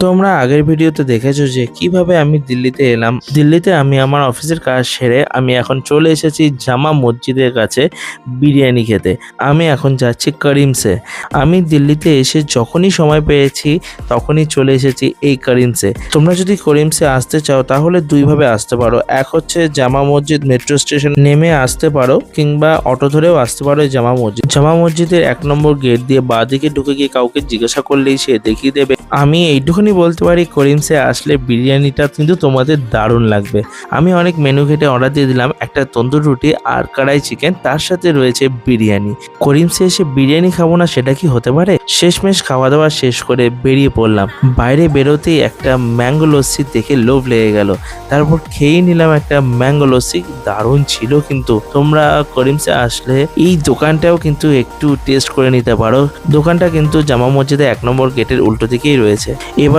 তোমরা আগের ভিডিওতে দেখেছো যে কিভাবে আমি দিল্লিতে এলাম। দিল্লিতে আমি আমার অফিসের কাজ সেরে আমি এখন চলে এসেছি জামা মসজিদের কাছে বিরিয়ানি খেতে। আমি এখন যাচ্ছি করিমসে। আমি দিল্লিতে এসে যখনই সময় পেয়েছি তখনই চলে এসেছি এই করিমসে। তোমরা যদি করিমসে আসতে চাও তাহলে দুইভাবে আসতে পারো। এক হচ্ছে জামা মসজিদ মেট্রো স্টেশন নেমে আসতে পারো, কিংবা অটো ধরেও আসতে পারো এই জামা মসজিদ। জামা মসজিদের 1 নম্বর গেট দিয়ে বাঁ দিকে ঢুকে গিয়ে কাউকে জিজ্ঞাসা করলেই সে দেখিয়ে দেবে। আমি এইটুকুনি বলতে পারি, করিমসে আসলে বিরিয়ানিটা কিন্তু তোমাদের দারুণ লাগবে। আমি অনেক মেনু ঘেটে অর্ডার দিয়ে দিলাম, একটা তন্দুর রুটি আর কড়াই চিকেন, তার সাথে রয়েছে বিরিয়ানি। করিমসে এসে বিরিয়ানি খাবো না সেটা কি হতে পারে? শেষমেশ খাওয়া দাওয়া শেষ করে বেরিয়ে পড়লাম। বাইরে বেরোতেই একটা ম্যাঙ্গো লস্যি দেখে লোভ লেগে গেল। তারপর খেয়েই নিলাম একটা ম্যাঙ্গো লস্যি, দারুণ ছিল। কিন্তু তোমরা করিমসে আসলে এই দোকানটাও কিন্তু একটু টেস্ট করে নিতে পারো। দোকানটা কিন্তু জামা মসজিদে 1 নম্বর গেটের উল্টো দিকেই রয়েছে। এবার